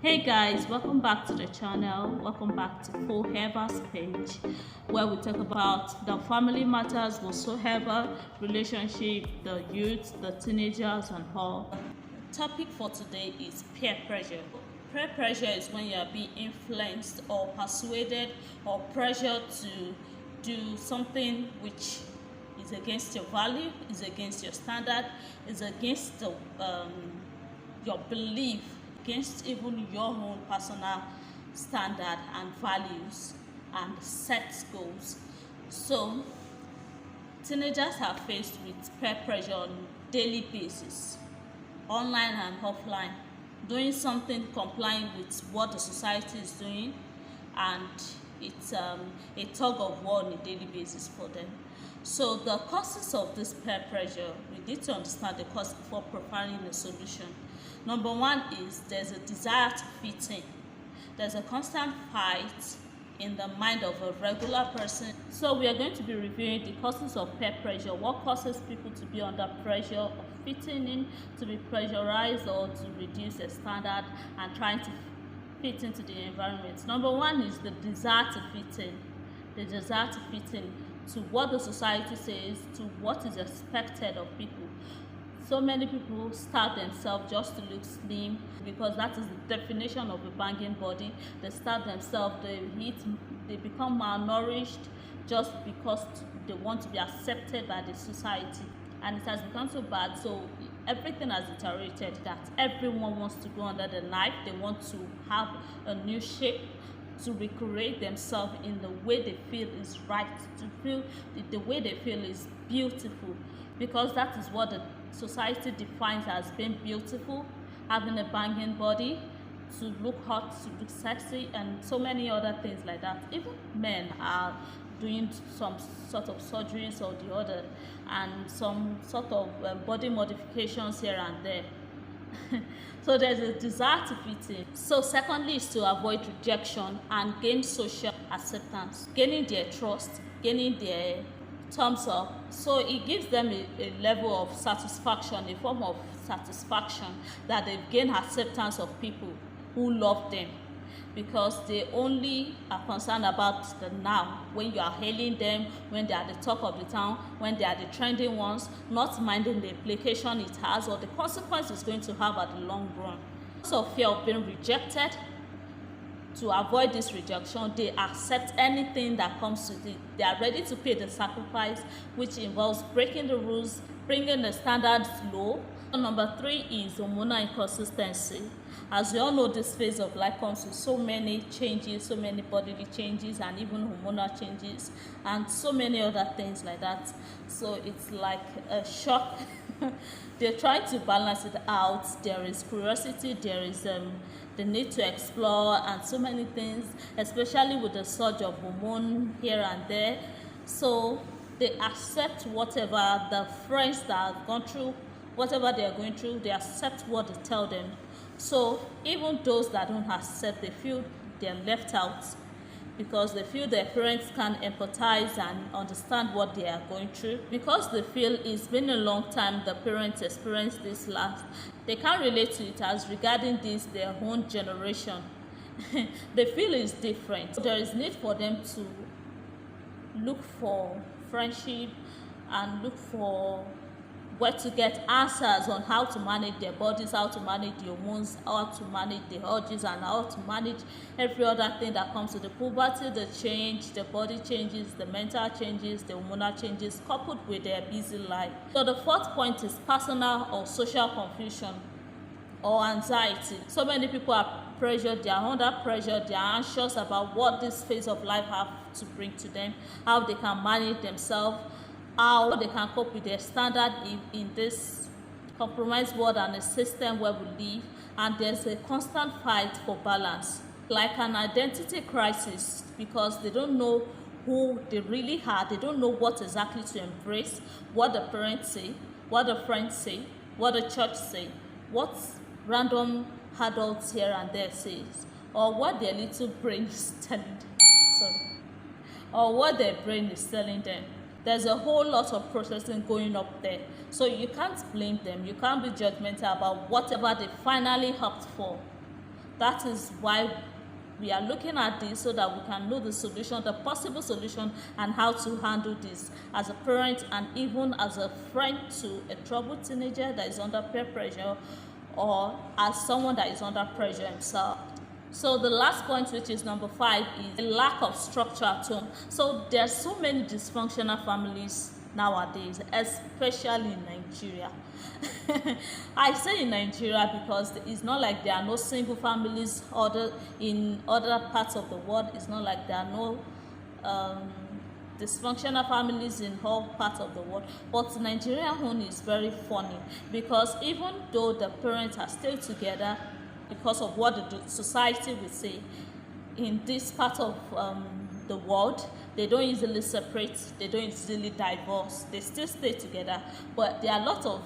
Hey guys, welcome back to the channel. Welcome back to Forever's page, where we talk about the family matters whatsoever, relationship, the youth, the teenagers, and all. The topic for today is peer pressure. Peer pressure is when you are being influenced or persuaded or pressured to do something which is against your value, is against your standard, is against your belief, against even your own personal standard and values and set goals. So teenagers are faced with peer pressure on daily basis, online and offline, doing something complying with what the society is doing, and it's a tug of war on a daily basis for them. So the causes of this peer pressure, we need to understand the cause before preparing a solution. Number one is there's a desire to fit in. There's a constant fight in the mind of a regular person. So we are going to be reviewing the causes of peer pressure. What causes people to be under pressure of fitting in, to be pressurized, or to reduce their standard and trying to fit into the environment. Number one is the desire to fit in. The desire to fit in to what the society says, to what is expected of people. So many people starve themselves just to look slim because that is the definition of a banging body. They starve themselves, they eat, they become malnourished just because they want to be accepted by the society. And it has become so bad, so everything has deteriorated that everyone wants to go under the knife. They want to have a new shape, to recreate themselves in the way they feel is right, to feel the way they feel is beautiful, because that is what the society defines as being beautiful, having a banging body, to look hot, to look sexy, and so many other things like that. Even men are doing some sort of surgeries or the other, and some sort of body modifications here and there. So there's a desire to fit in. So secondly is to avoid rejection and gain social acceptance, gaining their trust, gaining their thumbs up. So it gives them a level of satisfaction, a form of satisfaction that they've gained acceptance of people who love them, because they only are concerned about the now, when you are hailing them, when they are the talk of the town, when they are the trending ones, not minding the implication it has or the consequence it's going to have at the long run. So fear of being rejected. To avoid this rejection, they accept anything that comes with it. They are ready to pay the sacrifice, which involves breaking the rules, bringing the standards low. Number three is hormonal inconsistency. As we all know, this phase of life comes with so many changes, so many bodily changes, and even hormonal changes, and so many other things like that. So it's like a shock. They're trying to balance it out. There is curiosity, there is the need to explore, and so many things, especially with the surge of hormone here and there. So they accept whatever the friends that have gone through, whatever they are going through, they accept what they tell them. So even those that don't accept, they feel they're left out, because they feel their parents can empathize and understand what they are going through, because they feel it's been a long time the parents experienced this last. They can't relate to it as regarding this their own generation. They feel it's different. There is need for them to look for friendship and look for where to get answers on how to manage their bodies, how to manage the hormones, how to manage the urges, and how to manage every other thing that comes to the puberty, the change, the body changes, the mental changes, the hormonal changes, coupled with their busy life. So the fourth point is personal or social confusion or anxiety. So many people are pressured, they are under pressure, they are anxious about what this phase of life have to bring to them, how they can manage themselves, how they can cope with their standard in this compromised world and a system where we live. And there's a constant fight for balance, like an identity crisis, because they don't know who they really are. They don't know what exactly to embrace, what the parents say, what the friends say, what the church say, what random adults here and there says, or what their little brain is telling them. Or what their brain is telling them. There's a whole lot of processing going up there. So you can't blame them. You can't be judgmental about whatever they finally opted for. That is why we are looking at this, so that we can know the solution, the possible solution, and how to handle this as a parent and even as a friend to a troubled teenager that is under peer pressure, or as someone that is under pressure himself. So the last point, which is number 5, is a lack of structure at home. So there are so many dysfunctional families nowadays, especially in Nigeria. I say in Nigeria because it's not like there are no single families in other parts of the world. It's not like there are no dysfunctional families in all parts of the world. But Nigerian home is very funny, because even though the parents are still together, because of what the society will say, in this part of the world, they don't easily separate, they don't easily divorce, they still stay together. But there are a lot of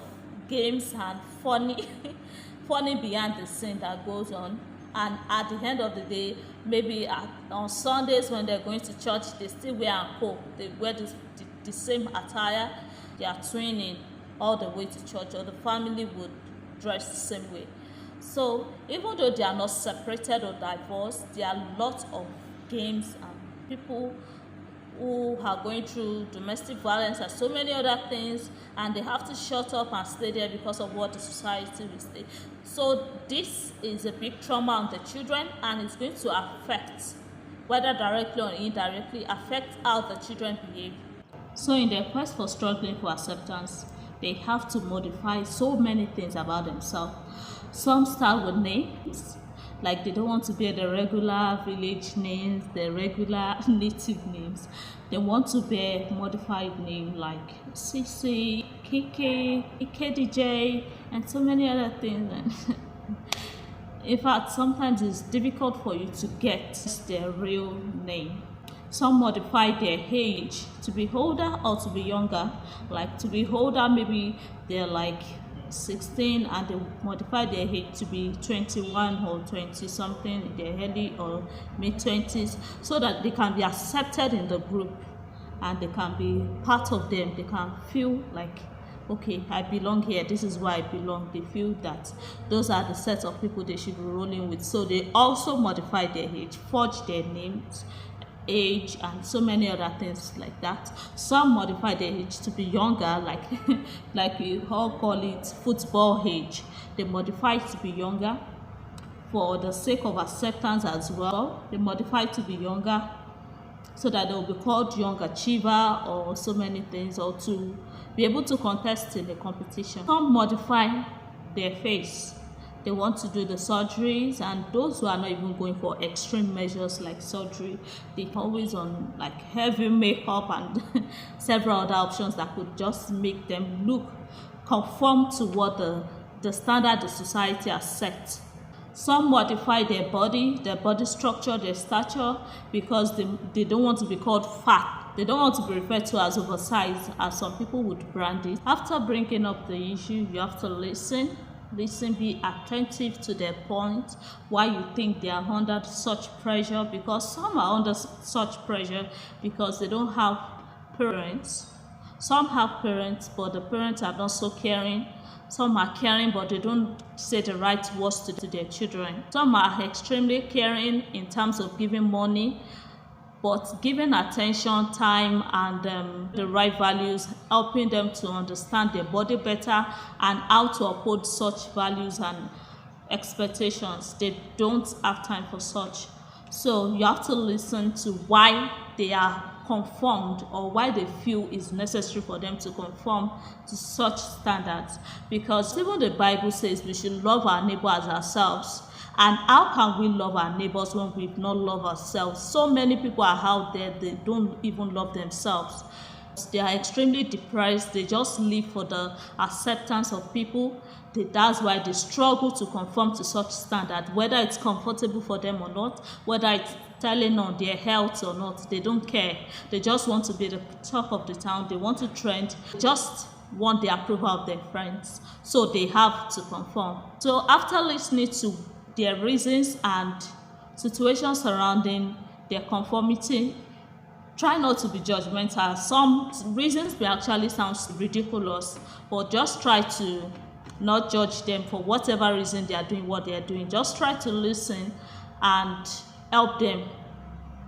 games and funny behind the scene that goes on. And at the end of the day, maybe on Sundays when they're going to church, they still wear and co. They wear the same attire, they are twinning all the way to church, or the family would dress the same way. So even though they are not separated or divorced, there are lots of games and people who are going through domestic violence and so many other things, and they have to shut up and stay there because of what the society will say. So this is a big trauma on the children, and it's going to affect, whether directly or indirectly, affect how the children behave. So in their quest for struggling for acceptance, they have to modify so many things about themselves. Some start with names, like they don't want to bear the regular village names, the regular native names. They want to bear modified name like Sisi, KK, KDJ, and so many other things. In fact, sometimes it's difficult for you to get their real name. Some modify their age to be older or to be younger. Like to be older, maybe they're like 16 and they modify their age to be 21 or 20 something in their early or mid 20s, so that they can be accepted in the group and they can be part of them. They can feel like, okay, I belong here, this is where I belong. They feel that those are the set of people they should be rolling with. So they also modify their age, forge their names, age, and so many other things like that. Some modify their age to be younger, like we all call it football age. They modify it to be younger for the sake of acceptance as well. They modify it to be younger so that they will be called young achiever or so many things, or to be able to contest in the competition. Some modify their face. They want to do the surgeries, and those who are not even going for extreme measures like surgery, they're always on like heavy makeup and several other options that could just make them look conform to what the standard the society has set. Some modify their body structure, their stature, because they don't want to be called fat. They don't want to be referred to as oversized, as some people would brand it. After bringing up the issue, you have to listen, be attentive to their point, why you think they are under such pressure, because some are under such pressure because they don't have parents. Some have parents, but the parents are not so caring. Some are caring, but they don't say the right words to their children. Some are extremely caring in terms of giving money, but giving attention, time, and the right values, helping them to understand their body better and how to uphold such values and expectations. They don't have time for such. So you have to listen to why they are conformed, or why they feel it's necessary for them to conform to such standards. Because even the Bible says we should love our neighbor as ourselves. And how can we love our neighbors when we've not loved ourselves? So many people are out there, they don't even love themselves. They are extremely depressed. They just live for the acceptance of people. That's why they struggle to conform to such standard, whether it's comfortable for them or not, whether it's telling on their health or not. They don't care. They just want to be the top of the town. They want to trend. They just want the approval of their friends. So they have to conform. So after listening to their reasons and situations surrounding their conformity, try not to be judgmental. Some reasons may actually sound ridiculous, but just try to not judge them for whatever reason they are doing what they are doing. Just try to listen and help them,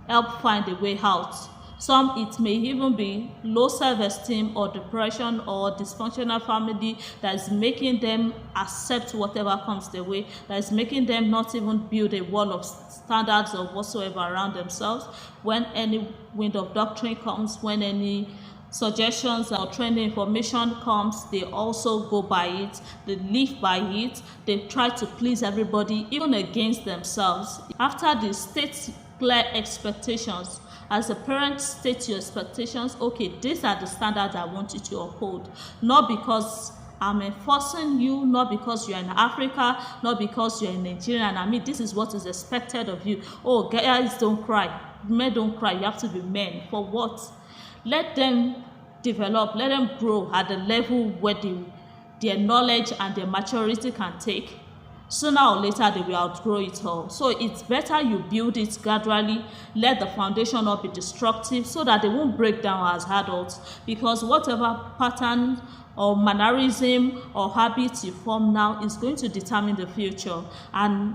help find a way out. Some, it may even be low self-esteem or depression or dysfunctional family that is making them accept whatever comes their way, that is making them not even build a wall of standards or whatsoever around themselves. When any wind of doctrine comes, when any suggestions or trending information comes, they also go by it, they live by it, they try to please everybody, even against themselves. After the state clear expectations, as a parent, state your expectations. Okay, these are the standards I want you to uphold, not because I'm enforcing you, not because you're in Africa, not because you're in Nigeria. And I mean, this is what is expected of you. Oh, guys, don't cry, men don't cry, you have to be men. For what? Let them develop, let them grow at the level where their knowledge and their maturity can take. Sooner or later, they will outgrow it all. So it's better you build it gradually, let the foundation not be destructive so that they won't break down as adults. Because whatever pattern or mannerism or habits you form now is going to determine the future, and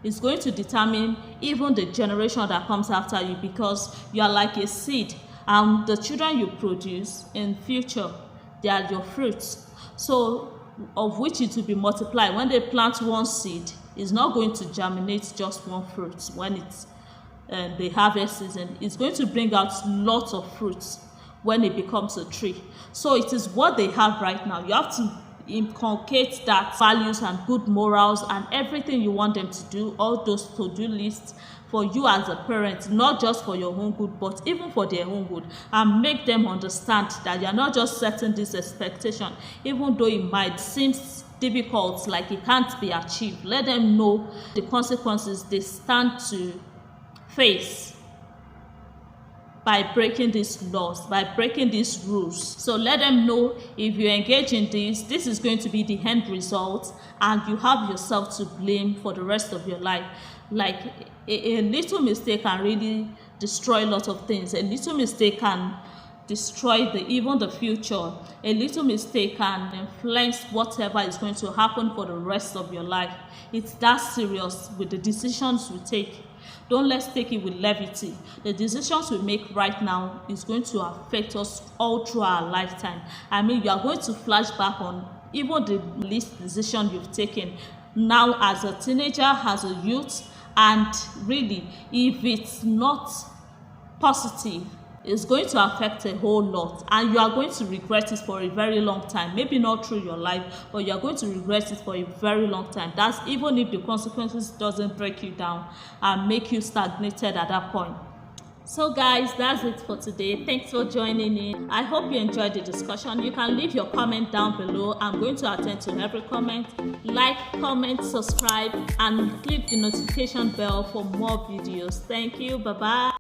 it's going to determine even the generation that comes after you, because you are like a seed, and the children you produce in future, they are your fruits. So of which it will be multiplied. When they plant one seed, it's not going to germinate just one fruit. When it's the harvest season, it's going to bring out lots of fruits when it becomes a tree. So it is what they have right now. You have to inculcate that values and good morals and everything you want them to do, all those to-do lists for you as a parent, not just for your own good, but even for their own good, and make them understand that you're not just setting this expectation, even though it might seem difficult, like it can't be achieved. Let them know the consequences they stand to face by breaking these laws, by breaking these rules. So let them know if you engage in this is going to be the end result, and you have yourself to blame for the rest of your life. Like a little mistake can really destroy a lot of things. A little mistake can destroy even the future. A little mistake can influence whatever is going to happen for the rest of your life. It's that serious with the decisions we take. Don't let's take it with levity. The decisions we make right now is going to affect us all through our lifetime. I mean, you are going to flash back on even the least decision you've taken now as a teenager, as a youth. And really, if it's not positive, it's going to affect a whole lot, and you are going to regret it for a very long time. Maybe not through your life, but you are going to regret it for a very long time. That's even if the consequences doesn't break you down and make you stagnated at that point. So guys, that's it for today. Thanks for joining in. I hope you enjoyed the discussion. You can leave your comment down below. I'm going to attend to every comment. Like, comment, subscribe, and click the notification bell for more videos. Thank you. Bye-bye.